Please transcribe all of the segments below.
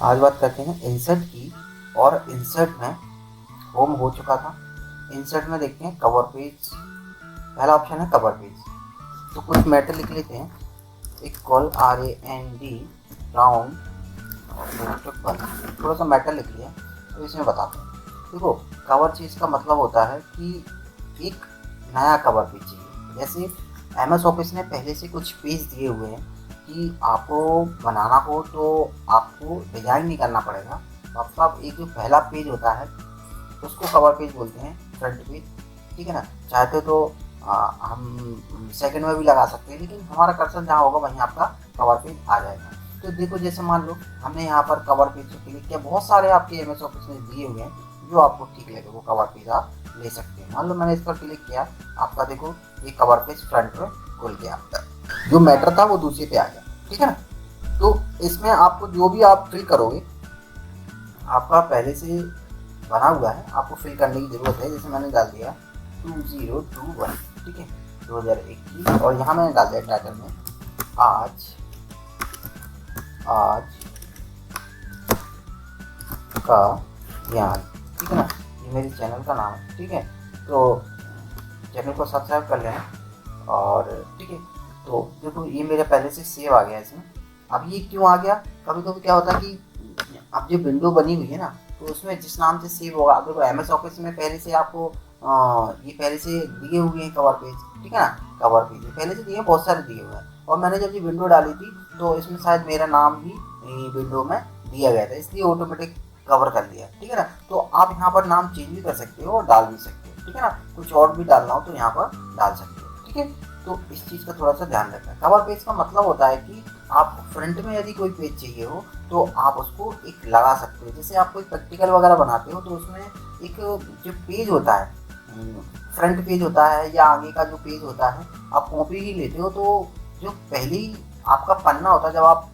आज बात करते हैं इंसर्ट की। और इंसर्ट में होम हो चुका था। इंसर्ट में देखते हैं कवर पेज। पहला ऑप्शन है कवर पेज। तो कुछ मैटर लिख लेते हैं। इक्वल RAND राउंड थोड़ा सा मैटर लिख लिया। तो इसमें बताते हैं। देखो, कवर चीज का मतलब होता है कि एक नया कवर पेज चाहिए। जैसे MS ऑफिस ने पहले से कुछ पेज दिए हुए हैं कि आपको बनाना हो तो आपको डिजाइन नहीं करना पड़ेगा। मतलब एक जो पहला पेज होता है उसको कवर पेज बोलते हैं, फ्रंट पेज। ठीक है ना। चाहते तो हम सेकंड में भी लगा सकते हैं, लेकिन हमारा कर्सर जहाँ होगा वहीं आपका कवर पेज आ जाएगा। तो देखो, जैसे मान लो हमने यहाँ पर कवर पेज पे क्लिक किया। बहुत सारे आपके MS ऑफिस में दिए हुए हैं, जो आपको ठीक लगे वो कवर पेज आप ले सकते हैं। मान लो मैंने इस पर क्लिक किया, आपका देखो ये कवर पेज फ्रंट में खुल गया। जो मैटर था वो दूसरे पे आ गया। ठीक है ना। तो इसमें आपको जो भी आप फिल करोगे, आपका पहले से बना हुआ है, आपको फिल करने की जरूरत है। जैसे मैंने डाल दिया 2021, ठीक है, 2021। और यहाँ मैंने डाल दिया टाइटल में आज का ज्ञान। ठीक है ना। ये मेरे चैनल का नाम है। ठीक है। तो चैनल को सब्सक्राइब कर लेना। और ठीक है, तो देखो ये मेरा पहले से सेव आ गया इसमें। अब ये क्यों आ गया, कभी कभी क्या होता है कि अब जो विंडो बनी हुई है ना, तो उसमें जिस नाम से सेव होगा। देखो MS ऑफिस में पहले से आपको ये पहले से दिए हुए हैं कवर पेज। ठीक है ना। कवर पेज पहले से दिए हैं, बहुत सारे दिए हुए हैं। और मैंने जब ये विंडो डाली थी तो इसमें शायद मेरा नाम भी विंडो में दिया गया था, इसलिए ऑटोमेटिक कवर कर लिया। ठीक है ना। तो आप यहाँ पर नाम चेंज भी कर सकते हो और डाल भी सकते हो। ठीक है ना। कुछ और भी डालना हो तो यहाँ पर डाल सकते हो। ठीक है। तो इस चीज़ का थोड़ा सा ध्यान रखना। कवर पेज का मतलब होता है कि आप फ्रंट में यदि कोई पेज चाहिए हो तो आप उसको एक लगा सकते हो। जैसे आप कोई प्रैक्टिकल वगैरह बनाते हो तो उसमें एक जो पेज होता है, फ्रंट पेज होता है या आगे का जो पेज होता है, आप कॉपी ही लेते हो तो जो पहली आपका पन्ना होता है, जब आप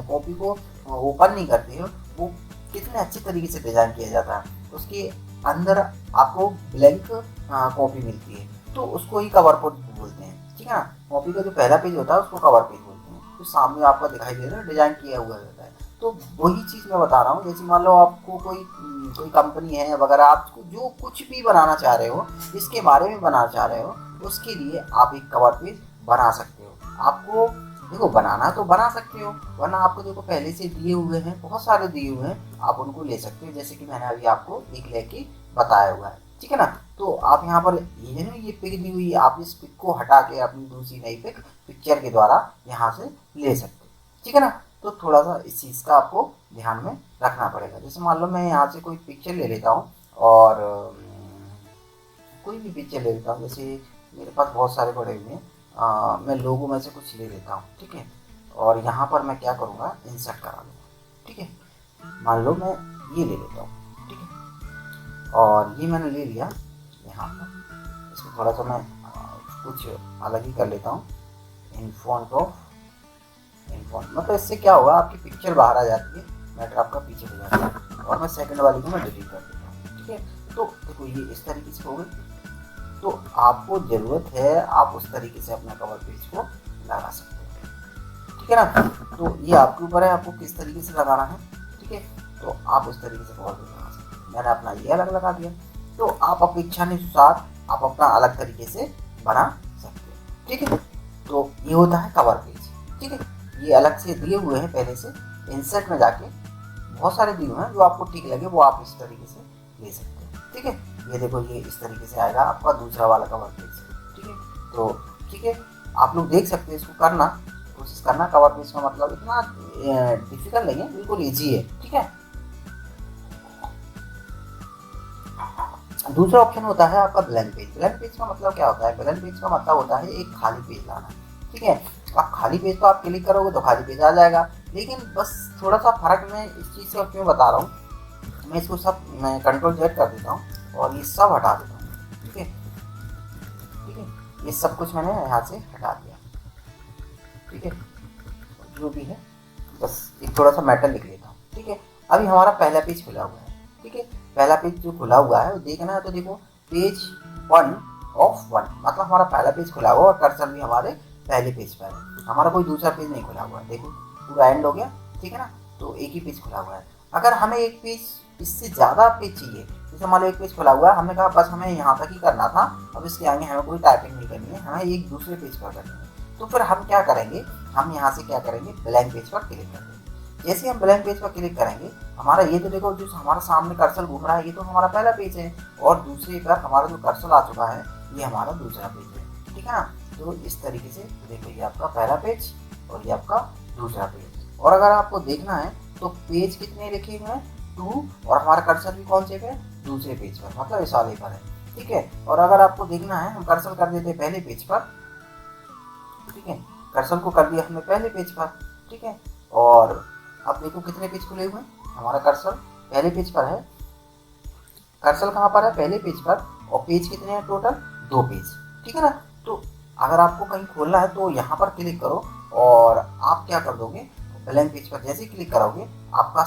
कॉपी को ओपन नहीं करते हो, वो कितने अच्छे तरीके से डिजाइन किया जाता है। उसके अंदर आपको ब्लैंक कॉपी मिलती है, तो उसको ही कवर पेज बोलते हैं। ठीक है ना। कॉपी का जो पहला पेज होता है उसको कवर पेज बोलते हैं। तो सामने आपका दिखाई दे रहा है, डिजाइन किया हुआ रहता है। तो वही चीज़ मैं बता रहा हूँ। जैसे मान लो आपको कोई कंपनी है वगैरह, आप जो कुछ भी बनाना चाह रहे हो, जिसके बारे में बनाना चाह रहे हो, उसके लिए आप एक कवर पेज बना सकते हो। आपको देखो बनाना तो बना सकते हो, वरना आपको देखो पहले से दिए हुए हैं, बहुत सारे दिए हुए हैं, आप उनको ले सकते हो। जैसे कि मैंने अभी आपको एक लेके बताया हुआ है। ठीक है ना। तो आप यहाँ पर ये है ना, ये पिक दी हुई है, आप इस पिक को हटा के अपनी दूसरी नई पिक पिक्चर के द्वारा यहाँ से ले सकते हो। ठीक है ना। तो थोड़ा सा इस चीज़ का आपको ध्यान में रखना पड़ेगा। जैसे मान लो मैं यहाँ से कोई पिक्चर ले लेता हूँ, और कोई भी पिक्चर ले लेता हूँ। जैसे मेरे पास बहुत सारे पड़े हुए हैं, मैं लोगों में से कुछ ले लेता हूँ। ठीक है। और यहाँ पर मैं क्या करूँगा, इंसर्ट करा लूँगा। ठीक है। मान लो मैं ये ले लेता हूँ। ठीक है। और ये मैंने ले लिया यहाँ पर। इसको थोड़ा सा मैं कुछ अलग ही कर लेता हूँ। इन फ्रंट ऑफ, मतलब इससे क्या होगा, आपकी पिक्चर बाहर आ जाती है, मैटर आपका पीछे हो जाता है। और मैं सेकंड वाली को मैं डिलीट कर देता हूँ। ठीक है। तो देखो ये इस तरीके से हो गई। तो आपको ज़रूरत है, आप उस तरीके से अपना कवर पेज को लगा सकते हो। ठीक है ना। तो ये आपके ऊपर है, आपको किस तरीके से लगाना है। ठीक है। तो आप उस तरीके से कवर पेज लगा सकते हो। मैंने अपना ये अलग लगा दिया, तो आप अपनी इच्छानुसार आप अपना अलग तरीके से बना सकते हो। ठीक है। तो ये होता है कवर पेज। ठीक है। ये अलग से दिए हुए हैं पहले से। इंसर्ट में जाके बहुत सारे दिए हुए हैं, जो आपको ठीक लगे वो आप इस तरीके से ले सकते हो। ठीक है। ये देखो ये इस तरीके से आएगा आपका दूसरा वाला कवर पेज। ठीक है। तो ठीक है, आप लोग देख सकते हैं, इसको करना कोशिश करना। कवर पेज का मतलब इतना डिफिकल्ट नहीं है, बिल्कुल ईजी है। ठीक है। दूसरा ऑप्शन होता है आपका ब्लैंक पेज। ब्लैंक पेज का मतलब क्या होता है, ब्लैंक पेज का मतलब होता है एक खाली पेज लाना। ठीक है। आप खाली पेज तो आप क्लिक करोगे तो खाली पेज आ जाएगा, लेकिन बस थोड़ा सा फर्क मैं इस चीज़ से क्यों बता रहा हूँ, मैं इसको सब मैं Ctrl+Z कर देता हूँ और ये सब हटा देता हूँ। ठीक है। ठीक है। ये सब कुछ मैंने यहाँ से हटा दिया। ठीक है। जो भी है, बस एक थोड़ा सा मैटर लिख लेता हूँ। ठीक है। अभी हमारा पहला पेज खुला हुआ है। ठीक है। पहला पेज जो खुला हुआ है वो देखना है, तो देखो पेज 1 of 1, मतलब हमारा पहला पेज खुला हुआ और कर्सर भी हमारे पहले पेज पर है। हमारा कोई दूसरा पेज नहीं खुला हुआ है। देखो पूरा एंड हो गया। ठीक है ना। तो एक ही पेज खुला हुआ है। अगर हमें एक पेज इससे ज़्यादा पेज चाहिए, जैसे मान लो एक पेज खुला हुआ है, हमने कहा बस हमें यहाँ तक ही करना था, अब इसके आगे हमें कोई टाइपिंग नहीं करनी है, हमें एक दूसरे पेज पर करनी है, तो फिर हम क्या करेंगे, हम यहाँ से क्या करेंगे, ब्लैंक पेज पर क्लिक कर देंगे। जैसे हम ब्लैंक पेज पर क्लिक करेंगे, हमारा ये तो देखो जो हमारा सामने कर्सर घूम रहा है, ये तो हमारा पहला पेज है, और दूसरे पर हमारा जो कर्सर आ चुका है ये हमारा दूसरा पेज है, ठीक है ना। तो इस तरीके से देखो ये आपका पहला पेज और ये आपका दूसरा पेज। और अगर आपको देखना है तो पेज कितने लिखे हुए हैं, 2, और हमारा कर्सर भी कौन से पे, दूसरे पेज पर, मतलब इस वाले पर है, ठीक है। और अगर आपको देखना है, हम कर्सर कर देते हैं पहले पेज पर, ठीक है, कर्सर को कर दिया हमने पहले पेज पर, ठीक है। और अब देखो कितने पेज खुले हुए हैं, हमारा कर्सर पहले पेज पर है, कर्सर कहाँ पर है, पहले पेज पर, और पेज कितने हैं टोटल, 2 पेज, ठीक है ना। तो अगर आपको कहीं खोलना है तो यहाँ पर क्लिक करो, और आप क्या कर दोगे, ब्लैंक पेज पर जैसे ही क्लिक करोगे, आपका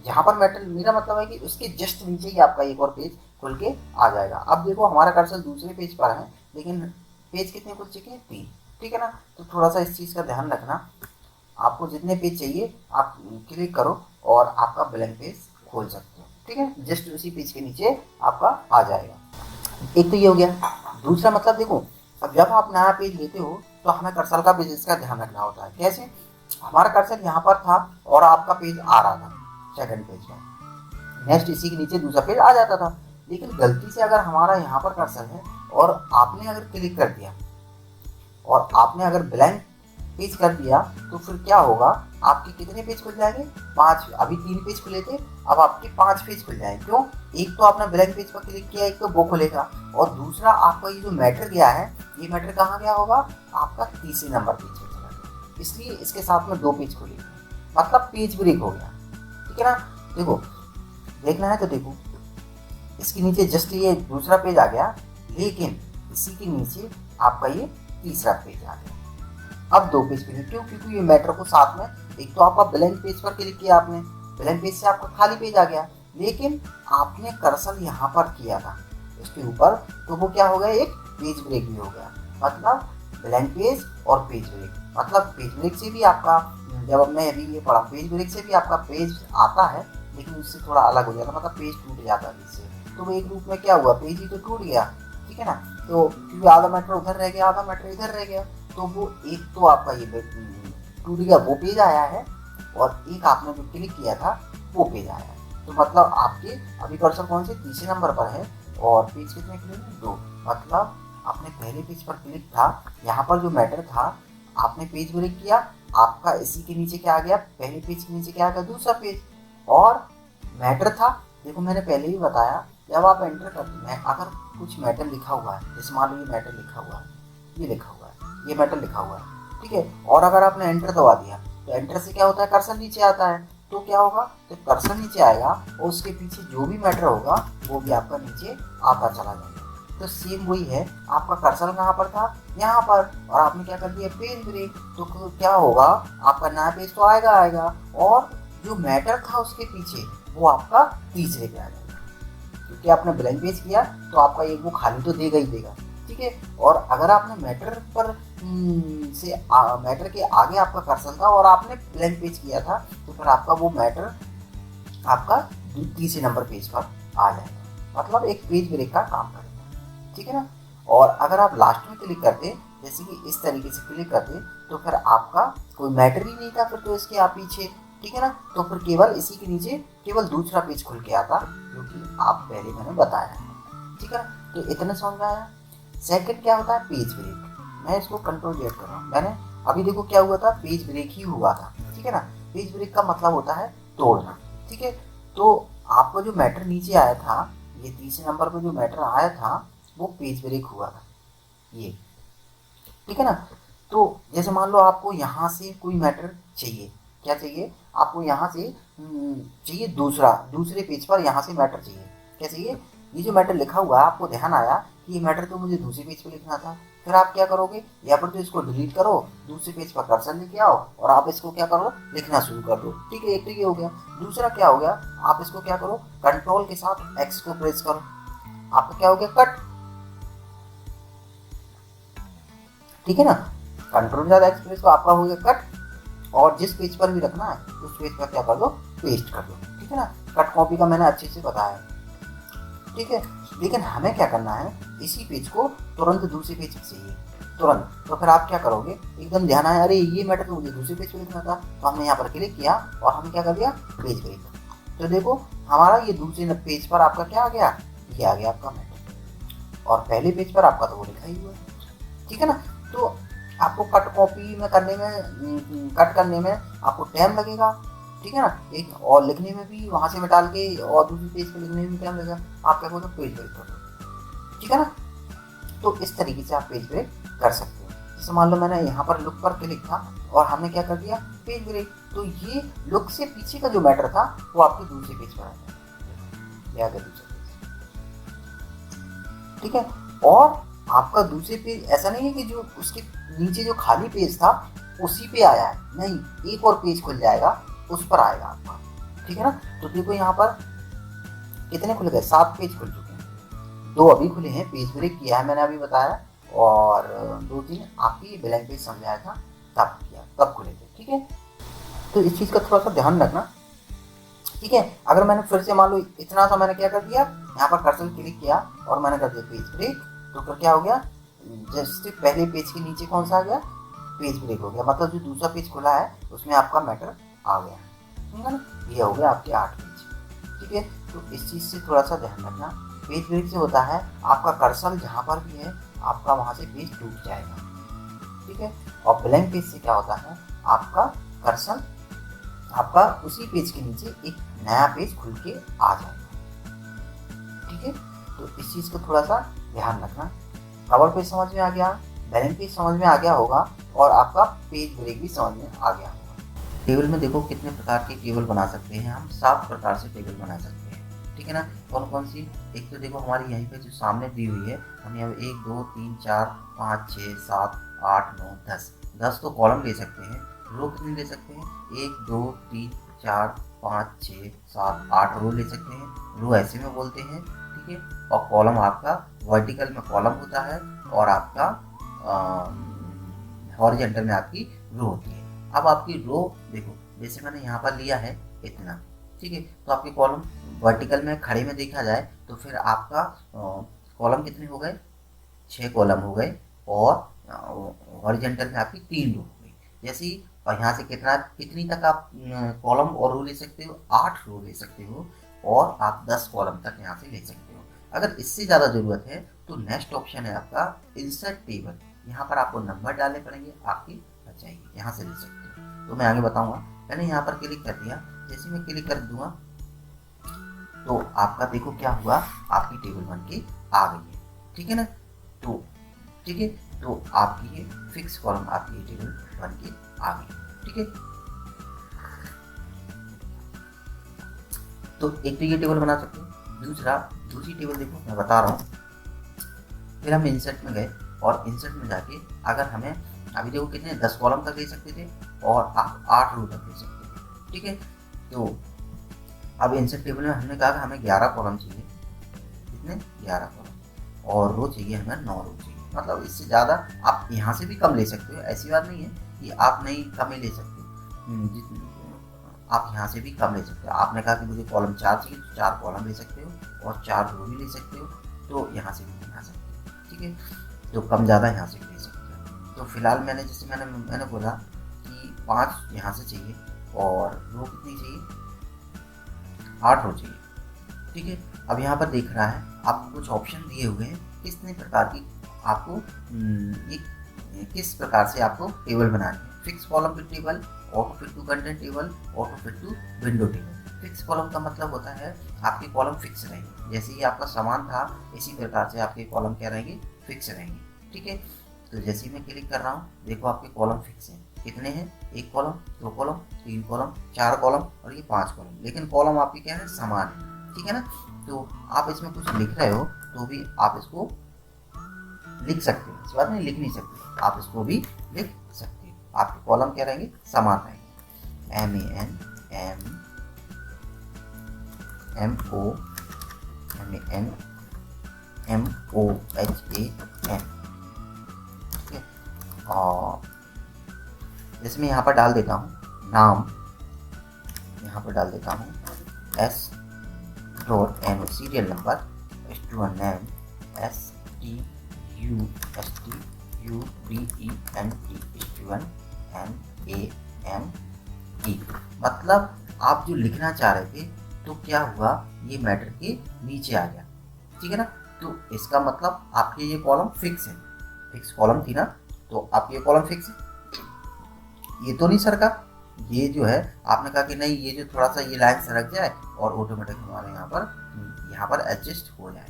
जहाँ पर मेरा मतलब है कि उसके जस्ट नीचे ही आपका एक और पेज खुल के आ जाएगा। अब देखो हमारा कर्सर दूसरे पेज पर है, लेकिन पेज कितने खुल चुके हैं, 3, ठीक है ना। तो थोड़ा सा इस चीज़ का ध्यान रखना, आपको जितने पेज चाहिए आप क्लिक करो और आपका ब्लैंक पेज खोल सकते हो, ठीक है, जस्ट उसी पेज के नीचे आपका आ जाएगा। एक तो ये हो गया। दूसरा मतलब देखो, अब जब आप नया पेज लेते हो तो हमें कर्सर का बिजनेस का ध्यान रखना होता है। कैसे, हमारा कर्सर यहाँ पर था और आपका पेज आ रहा था सेकंड पेज में, नेक्स्ट इसी के नीचे दूसरा पेज आ जाता था, लेकिन गलती से अगर हमारा यहाँ पर कर्सर है और आपने अगर क्लिक कर दिया और आपने अगर ब्लैंक पेज कर दिया, तो फिर क्या होगा, आपके कितने पेज खुल जाएंगे, 5। अभी 3 पेज खुले थे, अब आपके 5 पेज खुल जाएंगे। क्यों, एक तो आपने ब्लैंक पेज पर क्लिक किया, एक तो वो खुलेगा, और दूसरा आपका ये जो मैटर गया है, ये मैटर कहाँ गया होगा, आपका तीसरे नंबर पेज पर चला गया, इसलिए इसके साथ में 2 पेज खुले, मतलब पेज ब्रेक हो गया, ठीक है ना। देखो देखना है तो देखो, इसके नीचे जस्ट ये दूसरा पेज आ गया, लेकिन इसी के नीचे आपका ये तीसरा पेज आ गया। अब 2 पेज क्लिक, क्यों, क्योंकि ये मैटर को साथ में, एक तो आपका ब्लैंक पेज पर क्लिक किया आपने, ब्लैंक पेज से आपका खाली पेज आ गया, लेकिन आपने कर्सर यहाँ पर किया था इसके ऊपर, तो वो क्या हो गया, एक पेज ब्रेक भी हो गया। मतलब ब्लैंक पेज और पेज ब्रेक, मतलब पेज ब्रेक से भी आपका, जब हमने अभी ये पढ़ा, पेज ब्रेक से भी आपका पेज आता है, लेकिन उससे थोड़ा अलग हो जाता, मतलब पेज टूट जाता है इससे। तो वो एक रूप में क्या हुआ, पेज ही तो टूट गया, ठीक है ना। तो क्योंकि आधा मैटर उधर रह गया, आधा मैटर इधर रह गया, तो वो एक तो आपका ये टूट गया, वो पेज आया है, और एक आपने जो क्लिक किया था वो पेज आया है। तो मतलब आपके अभी कर्सर कौन से, तीसरे नंबर पर है, और पेज कितने क्लिक, 2। मतलब आपने पहले पेज पर क्लिक था, यहाँ पर जो मैटर था आपने पेज ब्रेक किया, आपका इसी के नीचे क्या आ गया, पहले पेज के नीचे क्या आ गया, दूसरा पेज। और मैटर था, देखो मैंने पहले ही बताया, जब आप एंटर करते हैं, अगर कुछ मैटर लिखा हुआ है, जैसे मान लो ये मैटर लिखा हुआ है, ये लिखा हुआ है, ये मैटर लिखा हुआ है, ठीक है, और अगर आपने एंटर दबा दिया, तो एंटर से क्या होता है, कर्सर नीचे आता है, तो क्या होगा, तो कर्सर नीचे आएगा और उसके पीछे जो भी मैटर होगा वो भी आपका नीचे आता चला जाएगा। तो सेम वही है, आपका कर्सर कहाँ पर था, यहाँ पर, और आपने क्या कर दिया, पेज ब्रेक, तो क्या होगा, आपका नया पेज तो आएगा, और जो मैटर था उसके पीछे वो आपका तीसरे पे आ जाएगा, क्योंकि आपने ब्लैंक पेज किया तो आपका एक वो खाली तो देगा ही देगा, ठीक है। और अगर आपने मैटर पर मैटर के आगे आपका कर्सर था और आपने ब्लैंक पेज किया था, तो फिर आपका वो मैटर आपका तीसरे नंबर पेज पर आ जाएगा, मतलब एक पेज ब्रेक का काम करेगा, ठीक है ना। और अगर आप लास्ट में क्लिक करते, जैसे कि इस तरीके से क्लिक करते, तो फिर आपका कोई मैटर ही नहीं था, फिर तो इसके आप पीछे, ठीक है ना। तो फिर केवल इसी के नीचे केवल दूसरा पेज खुल के आता, जो कि आप पहले मैंने बताया है, ठीक है ना। तो इतना समझ में आया। सेकंड क्या होता है, पेज ब्रेक। मैं इसको कंट्रोल Z कर रहा हूँ, मैंने अभी देखो क्या हुआ था, पेज ब्रेक ही हुआ था, ठीक है ना। पेज ब्रेक का मतलब होता है तोड़ना, ठीक है। तो आपका जो मैटर नीचे आया था, ये तीसरे नंबर पर जो मैटर आया था वो पेज ब्रेक हुआ था, ये, ठीक है ना। तो जैसे मान लो आपको यहाँ से कोई मैटर चाहिए, क्या चाहिए आपको, यहाँ से चाहिए दूसरे पेज पर यहाँ से मैटर चाहिए, क्या चाहिए, ये जो मैटर लिखा हुआ है, आपको ध्यान आया कि ये मैटर तो मुझे दूसरे पेज पर लिखना था, फिर आप क्या करोगे, या फिर तो इसको डिलीट करो, दूसरे पेज पर कर्सर लेके आओ और आप इसको क्या करो, लिखना शुरू कर दो, ठीक है। एक तो ये हो गया। दूसरा क्या हो गया, आप इसको क्या करो, कंट्रोल के साथ X को प्रेस करो, आपका क्या हो गया, कट, ठीक है ना। कंट्रोल के साथ X प्रेस को आपका हो गया कट, और जिस पेज पर भी रखना है उस पेज पर क्या कर दो, पेस्ट कर दो, ठीक है। ठीक है ना। कट कॉपी का मैंने अच्छे से बताया, ठीक है। लेकिन हमें क्या करना है, इसी पेज को तुरंत दूसरे पेज पे चाहिए, तुरंत। तो फिर आप क्या करोगे, एकदम ध्यान आया, अरे ये मैटर तो मुझे दूसरे पेज पे लिखना था, तो हमने यहाँ पर क्लिक किया और हमने क्या कर दिया, पेज ब्रेक। तो देखो हमारा ये दूसरे पेज पर आपका क्या आ गया, ये आ गया आपका मैटर, और पहले पेज पर आपका तो वो लिखा ही हुआ है, ठीक है ना। तो आपको कट कॉपी में करने में, कट करने में आपको टाइम लगेगा, ठीक है ना, एक और लिखने में भी वहां से निकाल के और दूसरी पेज पे लिखने में भी टाइम लगेगा। आप क्या बोलते हो, पेज ब्रेक कर दो, ठीक है ना। तो इस तरीके से आप पेज ब्रेक कर सकते हो। जैसे मान लो मैंने यहाँ पर लुक पर क्लिक था और हमने क्या कर दिया, पेज ब्रेक। तो ये लुक से पीछे का जो मैटर था वो आपके दूसरे पेज पर आ गया, दूसरे पेज, ठीक है। और आपका दूसरे पेज ऐसा नहीं है कि जो उसके नीचे जो खाली पेज था उसी पे आया है, नहीं, एक और पेज खुल जाएगा, उस पर आएगा आपका, ठीक है ना। तो देखो यहाँ पर कितने खुल गए, 7 पेज खुल चुके हैं, 2 अभी खुले हैं, पेज ब्रेक किया है मैंने अभी बताया, और 2-3 आपकी ब्लैंक पेज समझाया था तब किया, तब खुले थे, ठीक है। तो इस चीज़ का थोड़ा सा ध्यान रखना, ठीक है। अगर मैंने फिर से मान लो इतना सा मैंने क्या कर दिया, यहाँ पर कर्सर क्लिक किया और मैंने कर दिया पेज ब्रेक, तो फिर क्या हो गया, जैसे पहले पेज के नीचे कौन सा आ गया, पेज ब्रेक हो गया, मतलब जो दूसरा पेज खुला है उसमें आपका मैटर आ गया, ठीक है ना। ये हो गया आपके 8 पेज, ठीक है। तो इस चीज़ से थोड़ा सा ध्यान रखना, पेज ब्रेक से होता है आपका कर्सर जहाँ पर भी है आपका वहाँ से पेज टूट जाएगा, ठीक है। और ब्लैंक पेज से क्या होता है, आपका कर्सर आपका उसी पेज के नीचे एक नया पेज खुल के आ जाएगा, ठीक है। तो इस चीज़ को थोड़ा सा ध्यान रखना। कवर पेज समझ में आ गया, ब्लैंक पेज समझ में आ गया होगा, और आपका पेज ब्रेक भी समझ में आ गया होगा। टेबल में देखो कितने प्रकार के टेबल बना सकते हैं हम, 7 प्रकार से टेबल बना सकते हैं, ठीक है ना। कौन कौन सी, एक तो देखो हमारी यहीं पे जो सामने दी हुई है, हम यहाँ 1 2 3 4 5 6 7 8 9 10 तो कॉलम ले सकते हैं। रो कितनी ले सकते हैं, 1 2 3 4 5 6 7 8 रो ले सकते हैं, रो ऐसे में बोलते हैं, ठीक है। और कॉलम आपका वर्टिकल में कॉलम होता है, और आपका हॉरिजॉन्टल में आपकी रो होती है। अब आपकी रो देखो, जैसे मैंने यहाँ पर लिया है इतना, ठीक है। तो आपके कॉलम वर्टिकल में खड़े में देखा जाए तो फिर आपका कॉलम कितने हो गए, 6 कॉलम हो गए, और हॉरिजॉन्टल में आपकी 3 रो हो गई। जैसे ही यहाँ से कितनी तक आप कॉलम और रो ले सकते हो, 8 रो ले सकते हो, और आप 10 कॉलम तक यहाँ से ले सकते हो। अगर इससे ज़्यादा ज़रूरत है तो नेक्स्ट ऑप्शन है आपका इंसर्ट टेबल। यहाँ पर आपको नंबर डालने पड़ेंगे, आपकी बच जाएगी, यहाँ से ले सकते हो। तो मैं आगे बताऊँगा। मैंने यहाँ पर क्लिक कर दिया, जैसे मैं क्लिक कर दूंगा तो आपका देखो क्या हुआ, आपकी टेबल बन के आ गई है, ठीक है ना। तो ठीक है, तो आपकी ये फिक्स कॉलम आपकी ये टेबल बन के आ गई, ठीक है। तो एक तो ये टेबल बना सकते हैं। दूसरी टेबल देखो मैं बता रहा हूँ। फिर हम इंसर्ट में गए, और इंसर्ट में जाके अगर हमें अभी देखो कितने 10 कॉलम तक ले सकते थे, और आप 8 रो तक ले सकते थे, ठीक है। तो अब इंसर्ट टेबल में हमने कहा कि हमें 11 कॉलम चाहिए, कितने 11 कॉलम, और रो चाहिए हमें 9 रो चाहिए। मतलब इससे ज़्यादा आप यहाँ से भी कम ले सकते हो, ऐसी बात नहीं है कि आप नहीं कम ही ले सकते, आप यहाँ से भी कम ले सकते हो। आपने कहा कि मुझे कॉलम 4 चाहिए तो 4 कॉलम ले सकते हो, और 4 रो भी ले सकते हो, तो यहाँ से भी बना सकते हो, ठीक है। तो कम ज़्यादा यहाँ से भी ले सकते हो। तो फिलहाल मैंने जैसे मैंने बोला कि 5 यहाँ से चाहिए, और रो कितनी चाहिए, 8 रो चाहिए, ठीक है। अब यहाँ पर देख रहा है आपको कुछ ऑप्शन दिए हुए हैं, कितने प्रकार की आपको किस प्रकार से आपको टेबल बनानी है। फिक्स कॉलम की table, auto fit to content table, auto fit to window table. Fix column का मतलब होता है आपके कॉलम फिक्स रहेंगे, जैसे ही आपका सामान था इसी प्रकार से आपके कॉलम क्या रहेंगे, फिक्स रहेंगे, ठीक है। तो जैसे ही मैं क्लिक कर रहा हूँ देखो आपके कॉलम फिक्स हैं, कितने हैं, 1 कॉलम, 2 कॉलम, 3 कॉलम, 4 कॉलम, और ये 5 कॉलम, लेकिन कॉलम आपके क्या है, समान है, ठीक है ना। तो आप इसमें कुछ लिख रहे हो तो भी आप इसको लिख सकते हो, इस बात में लिख नहीं सकते, आप इसको भी लिख सकते हो। आपके कॉलम क्या रहेंगे, समान रहेंगे, MAN MOHAN, ठीक है। और जैसे मैं यहाँ पर डाल देता हूँ नाम, यहाँ पर डाल देता हूँ S dot N serial number, student name S T U D E N T, student NAME। मतलब आप जो लिखना चाह रहे थे तो क्या हुआ, ये मैटर के नीचे आ गया, ठीक है ना। तो इसका मतलब आपके ये कॉलम फिक्स है, फिक्स कॉलम थी ना, तो आपके ये कॉलम फिक्स है, ये तो नहीं सरका। ये जो है आपने कहा कि नहीं ये जो थोड़ा सा ये लाइन सरक जाए और ऑटोमेटिक हमारे यहाँ पर एडजस्ट हो जाए,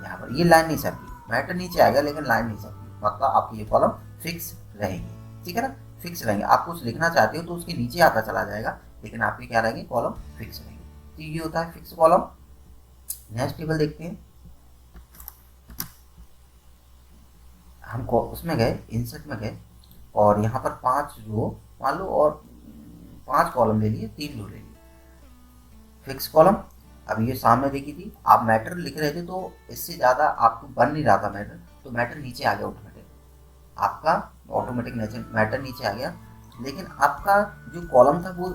यहाँ पर ये लाइन नहीं सरकी, मैटर नीचे आ गया लेकिन लाइन नहीं सरकी, मतलब आपकी ये कॉलम फिक्स रहेंगे, ठीक है ना, फिक्स रहेंगे। आप कुछ लिखना चाहते हो तो उसके नीचे आता चला जाएगा, लेकिन आपके क्या रहेंगे, कॉलम फिक्स रहेंगे। तो ये होता है फिक्स कॉलम। नेक्स्ट टेबल देखते हैं, हमको उसमें गए, इंसर्ट में गए और यहाँ पर 5 रो मान लो और 5 कॉलम ले लिए, 3 रो ले लिए, फिक्स कॉलम। अब ये सामने देखी थी, आप मैटर लिख रहे थे तो इससे ज़्यादा आपको बन नहीं रहा था मैटर, तो मैटर नीचे आ गया ऑटोमेटिक, आपका ऑटोमेटिक मैटर नीचे आ गया, लेकिन आपका जो कॉलम था वो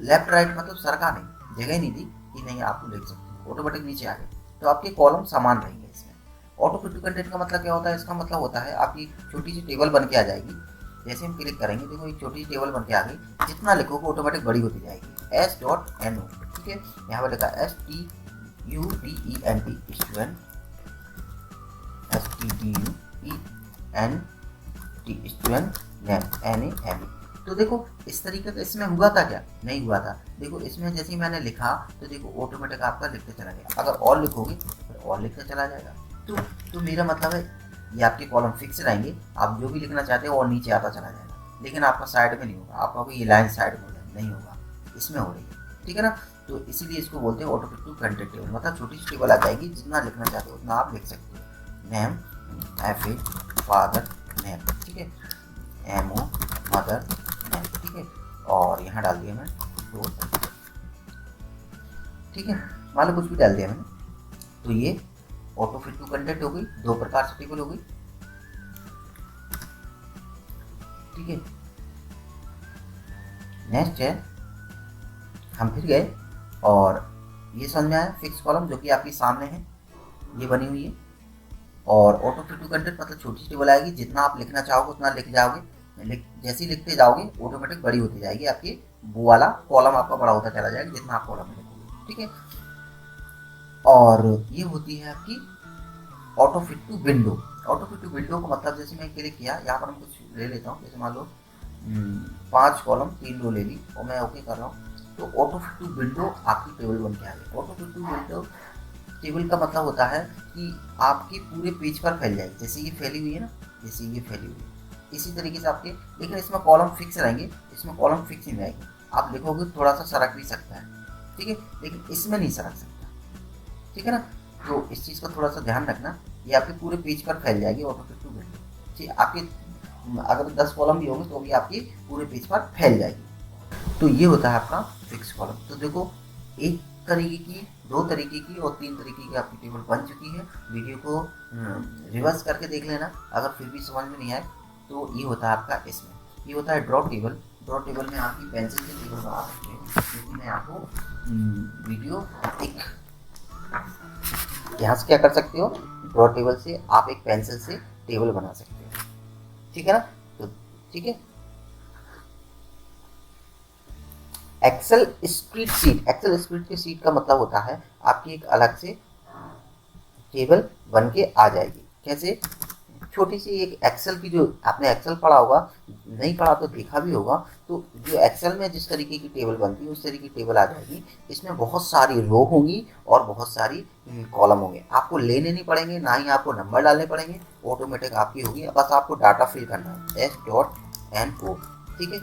लेफ्ट राइट मतलब सरका नहीं, जगह नहीं थी कि नहीं आपको लिख सकते, ऑटोमेटिक नीचे आ गए, तो आपके कॉलम समान रहेंगे इसमें। ऑटो फिट टू कंटेंट का मतलब क्या होता है, इसका मतलब होता है आपकी छोटी सी टेबल बन के आ जाएगी, जैसे हम क्लिक करेंगे देखो एक छोटी सी टेबल बन के आ गई, जितना लिखोगे ऑटोमेटिक बड़ी होती जाएगी, S.NO, ठीक है। यहाँ पर लिखा STUDENT, student, STUDENT, student name NAME। तो देखो इस तरीके का इसमें हुआ था क्या, नहीं हुआ था। देखो इसमें जैसे ही मैंने लिखा तो देखो ऑटोमेटिक आपका लिखते चला गया, अगर और लिखोगे तो और लिखते चला जाएगा। तो मेरा मतलब है ये आपके कॉलम फिक्स रहेंगे, आप जो भी लिखना चाहते हो और नीचे आता चला जाएगा, लेकिन आपका साइड में नहीं होगा, आपका ये लाइन साइड में नहीं होगा, इसमें हो रही है, ठीक है ना। तो इसीलिए इसको बोलते हैं auto fit to content table, मतलब छोटी सी टेबल आ जाएगी, जितना लिखना चाहते हो उतना आप लिख सकते हो। नेम FA फादर नेम, ठीक है, MO मदर नेम, ठीक है, और यहाँ डाल दिया मैंने 2, ठीक है, मान लो कुछ भी डाल दिया मैंने, तो ये ऑटो फिट टू कंटेंट हो गई, 2 प्रकार से टेबल हो गई, ठीक है। नेक्स्ट है, हम फिर गए और ये समझ में आया फिक्स कॉलम जो कि आपके सामने है, ये बनी हुई है, और ऑटो फिट टू कंटेंट मतलब छोटी सी टेबल आएगी, जितना आप लिखना चाहोगे उतना लिख जाओगे, जैसे ही लिखते जाओगे ऑटोमेटिक बड़ी होती जाएगी, आपकी वो वाला कॉलम आपका बड़ा होता चला जाएगा जितना आप कॉलम में लिखोगे, ठीक है। और ये होती है आपकी auto fit to window. Auto fit to window का मतलब जैसे मैं क्लिक किया, यहाँ पर हम कुछ ले लेता हूँ, जैसे मान लो 5 कॉलम 3 रो ले ली और मैं ओके कर रहा हूँ, तो ऑटो फिट टू विंडो आपकी टेबल बन के आ गई। Auto fit to window table का मतलब होता है कि आपके पूरे पेज पर फैल जाएगी, जैसे ये फैली हुई है ना, जैसे ये फैली हुई है इसी तरीके से आपके, लेकिन इसमें कॉलम फिक्स रहेंगे, इसमें कॉलम फिक्स नहीं रहेंगे, आप लिखोगे थोड़ा सा सरक भी सकता है, ठीक है, लेकिन इसमें नहीं सरक सकता, ठीक है ना। तो इस चीज़ का थोड़ा सा ध्यान रखना, ये आपके पूरे पेज पर फैल जाएगी ऑटो फिट टू विंडो, ठीक, आपके अगर 10 कॉलम भी होंगे तो भी आपके पूरे पेज पर फैल जाएगी। तो ये होता है आपका फिक्स कॉलम। तो देखो एक तरीके की, 2 तरीके की और 3 तरीके की आपकी टेबल बन चुकी है। वीडियो को रिवर्स करके देख लेना, अगर फिर भी समझ में नहीं आए तो ये होता है आपका, इसमें ये होता है ड्रॉ टेबल। ड्रॉ टेबल में आपकी पेंसिल से टेबल बना सकते हैं, क्योंकि मैं आपको वीडियो एक यहाँ से क्या कर सकते हो, ड्रॉ टेबल से आप एक पेंसिल से टेबल बना सकते हो, ठीक है ना। तो ठीक है, एक्सेल स्प्रेडशीट। एक्सेल स्प्रेडशीट का मतलब होता है आपकी एक अलग से टेबल बन के आ जाएगी। कैसे, छोटी सी एक एक्सेल की, जो आपने एक्सेल पढ़ा होगा, नहीं पढ़ा तो देखा भी होगा, तो जो एक्सेल में जिस तरीके की टेबल बनती है उस तरीके की टेबल आ जाएगी। इसमें बहुत सारी रो होंगी और बहुत सारी कॉलम होंगे, आपको लेने नहीं पड़ेंगे, ना ही आपको नंबर डालने पड़ेंगे, ऑटोमेटिक आपकी होगी, बस आपको डाटा फिल करना है, S.NO, ठीक है।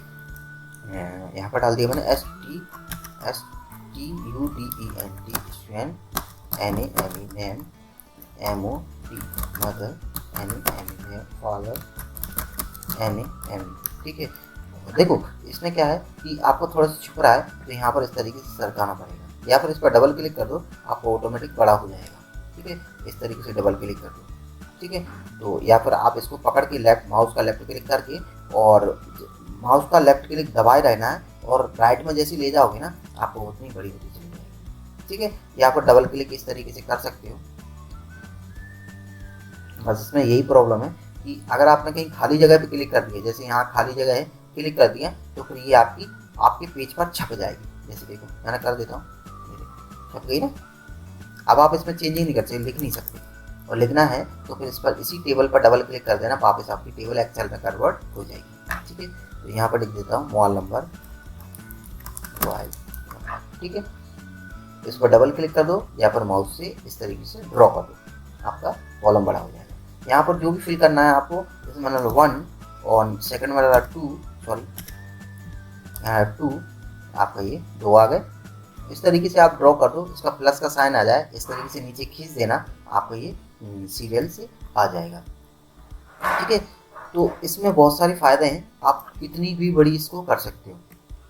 यहाँ पर डाल दिया मैंने STUDENT, NAME, name, MOD mother, NAME father, NAME, ठीक है। देखो इसमें क्या है कि आपको थोड़ा सा छुप रहा है, तो यहाँ पर इस तरीके से सरकाना पड़ेगा, या फिर इस पर डबल क्लिक कर दो, आपको ऑटोमेटिक बड़ा हो जाएगा, ठीक है। इस तरीके से डबल क्लिक कर दो, ठीक है। तो या फिर आप इसको पकड़ के माउस का लेफ्ट क्लिक करके, और माउस का लेफ्ट क्लिक दबाए रहना है, और राइट में जैसे ले जाओगे ना, आपको उतनी बड़ी होती चली जाएगी, ठीक है। यहाँ पर डबल क्लिक इस तरीके से कर सकते हो। बस इसमें यही प्रॉब्लम है कि अगर आपने कहीं खाली जगह पे क्लिक कर दिया, जैसे यहाँ खाली जगह है, क्लिक कर दिया तो फिर ये आपके पेज पर छप जाएगी। जैसे देखो मैंने कर देता हूँ, छप गई ना। अब आप इसमें चेंजिंग नहीं कर सकते, लिख नहीं सकते, और लिखना है तो फिर इस पर इसी टेबल पर डबल क्लिक कर देना, वापस आपकी टेबल एक्सेल में कन्वर्ट हो जाएगी। ठीक है, तो यहाँ पर लिख देता हूँ मोबाइल नंबर, ठीक है। इस पर डबल क्लिक कर दो या फिर माउस से इस तरीके से ड्रॉ कर दो, आपका कॉलम बड़ा हो जाएगा। यहाँ पर जो भी फिल करना है आपको, जैसे मान लो 1 और सेकंड में लगा 2, सॉरी यहाँ 2, आपका ये 2 आ गए। इस तरीके से आप ड्रॉ कर दो, इसका प्लस का साइन आ जाए, इस तरीके से नीचे खींच देना, आपको ये सीरियल से आ जाएगा। ठीक है, तो इसमें बहुत सारे फायदे हैं, आप कितनी भी बड़ी इसको कर सकते हो।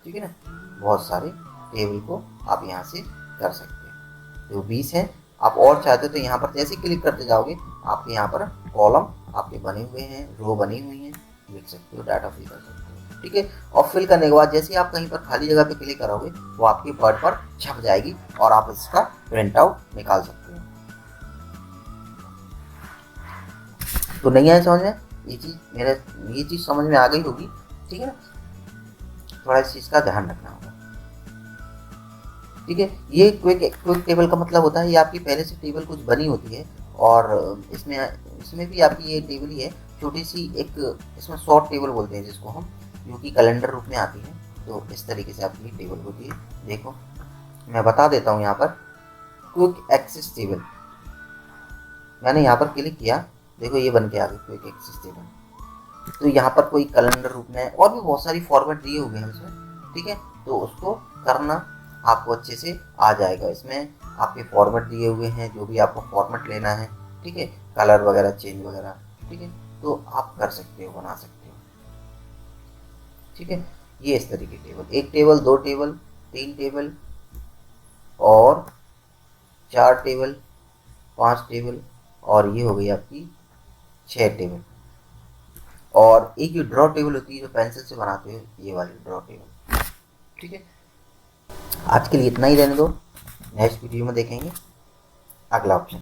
ठीक है ना, बहुत सारे टेबल को आप यहाँ से कर सकते हो। तो 20 है, आप और चाहते हो तो यहाँ पर जैसे क्लिक करते जाओगे आपके यहाँ पर कॉलम आपके बने हुए हैं, रो बनी हुई हैं, लिख सकते हो, डाटा फिल कर सकते हो। ठीक है, और फिल करने के बाद जैसे आप कहीं पर खाली जगह पे क्लिक करोगे वो आपके वर्ड पर छप जाएगी और आप इसका प्रिंट आउट निकाल सकते हो। तो नहीं आया समझ में ये चीज़ समझ में आ गई होगी। ठीक है ना, थोड़ा इस चीज़ का ध्यान रखना होगा। ठीक है, ये क्विक टेबल का मतलब होता है ये आपकी पहले से टेबल कुछ बनी होती है और इसमें भी आपकी ये टेबल ही है, छोटी सी एक, इसमें शॉर्ट टेबल बोलते हैं जिसको हम, जो कि कैलेंडर रूप में आती है। तो इस तरीके से आपकी टेबल होती है। देखो मैं बता देता हूँ, यहाँ पर क्विक एक्सेस टेबल मैंने यहाँ पर क्लिक किया, देखो ये बन के आ गई क्विक एक्सेस टेबल। तो यहाँ पर कोई कैलेंडर रूप में और भी बहुत सारी फॉर्मेट दिए हुए हैं इसमें। ठीक है, तो उसको करना आपको अच्छे से आ जाएगा। इसमें आपके फॉर्मेट दिए हुए हैं, जो भी आपको फॉर्मेट लेना है, ठीक है, कलर वगैरह चेंज वगैरह, ठीक है, तो आप कर सकते हो, बना सकते हो। ठीक है, ये इस तरीके टेबल, 1 टेबल, 2 टेबल, 3 टेबल और 4 टेबल, 5 टेबल, और ये हो गई आपकी 6 टेबल। और एक ये ड्रॉ टेबल होती है जो पेंसिल से बनाते हो, ये वाली ड्रॉ टेबल। ठीक है, आज के लिए इतना ही रहने दो, नेक्स्ट वीडियो में देखेंगे अगला ऑप्शन।